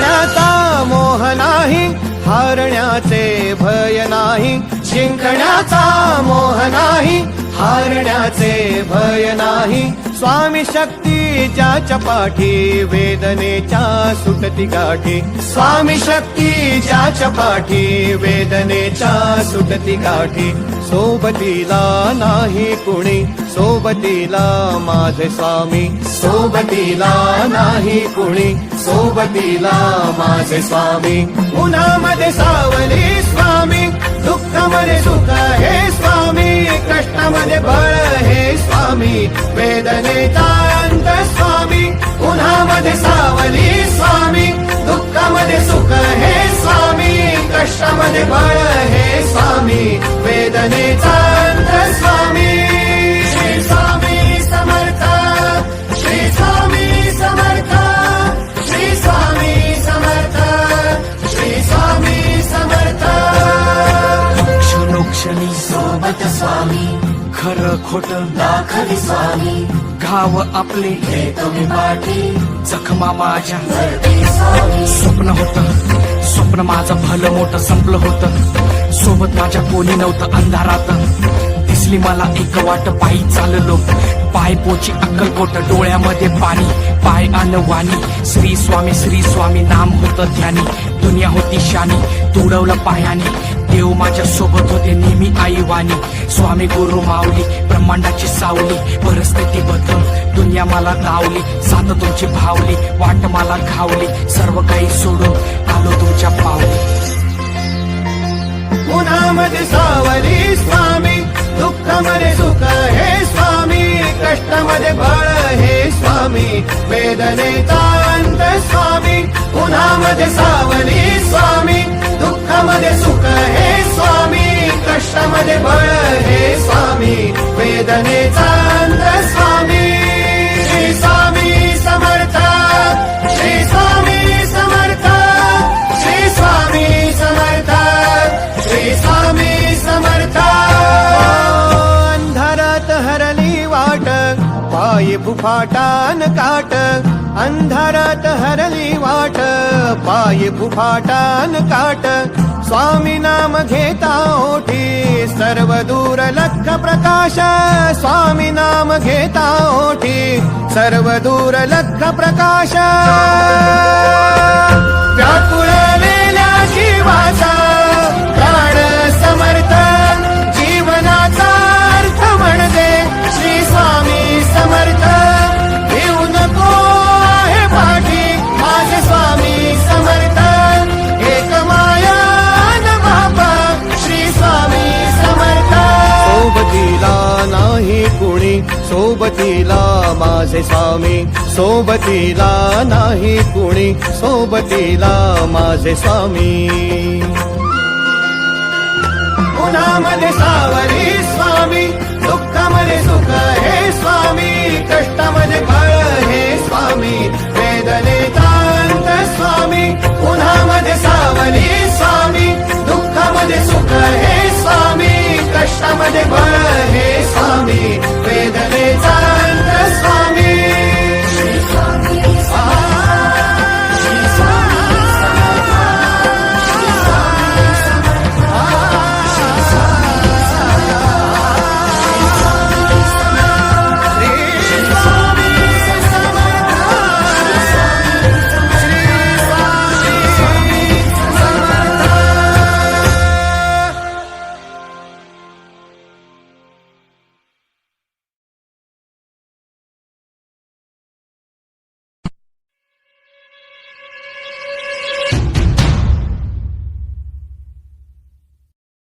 जिंकण्याचा मोह नाही, हारण्याचे भय नाही. जिंकण्याचा मोह नाही, हारण्याचे भय नाही. स्वामी शक्ती ज्याच्या पाठी, वेदनेच्या सुटती गाठी. स्वामी शक्ती ज्याच्या पाठी, वेदनेच्या सुटती गाठी. सोबतीला नाही कुणी, सोबतीला माझे स्वामी. सोबतीला नाही कुणी, सोबतीला माझे स्वामी. उन्हामध्ये सावली स्वामी, दुःखामध्ये सुख हे स्वामी. कष्टामध्ये बळ हे स्वामी, वेदनेचा अंत स्वामी. उन्हामध्ये सावली स्वामी, दुःखामध्ये सुख हे स्वामी. कष्टामध्ये बळ हे स्वामी, वेदनेचा अंत स्वामी. श्री स्वामी समर्थ, श्री स्वामी समर्थ, श्री स्वामी समर्थ, श्री स्वामी समर्थ. क्षणोक्षणी सोबत स्वामी, खरं खोट दाखवी स्वामी. घाव आपले घेतो मी पाठी, जखमा माझ्या भरती स्वामी. स्वप्न होतं, स्वप्न माझं भलं मोठं संपलं होतं. सोबत माझ्या कोणी नव्हतं अंधारात. दिसली मला एक वाट, पायी चाललो पाय पोची अक्कलकोट. डोळ्यामध्ये पाणी, पाय अनवाणी. श्री स्वामी नाम होतं ध्यानी. दुनिया होती शानी, तुडवलं पायानी. देव माझ्या सोबत होते नेहमी आईवानी. स्वामी गुरु माऊली, ब्रह्मांडाची सावली. परिस्थिती बदल दुनिया मला गावली. साथ तुमची भावली, वाट मला घावली. सर्व काही सोडून आलो तुमच्या पावली. उन्हामध्ये सावली स्वामी, दुःखामध्ये सुख हे स्वामी. कष्टामध्ये बळ हे स्वामी, वेदनेचा अंत स्वामी. उन्हामध्ये सावली स्वामी, दुःखामध्ये सुख हे स्वामी. कष्टामध्ये बळ हे स्वामी, वेदनेचा अंत स्वामी. श्री स्वामी समर्थ, श्री स्वामी समर्थ, श्री स्वामी समर्थ, श्री स्वामी समर्थ. अंधारात हरली वाट, पायी फुफाटान काट. अंधारात हरली वाट, पायी फुफाटान काट. स्वामी नाम घेता ओठी, सर्व दूर लख प्रकाश. स्वामी नाम घेता ओठी, सर्व दूर लख प्रकाश. व्याकुळलेल्या जीवाचा प्राण समर्थ, जीवनाचा अर्थ म्हणजे श्री स्वामी समर्थ. घेऊ नको आहे पाठी, माझे स्वामी समर्थ. एक माया न बापा, श्री स्वामी समर्थ. सोबतीला नाही कुणी, सोबतीला माझे स्वामी. सोबतीला नाही कुणी, सोबतीला माझे स्वामी. उन्हामध्ये सावली स्वामी, दुःखामध्ये सुख हे स्वामी. कष्टामध्ये बळ हे स्वामी.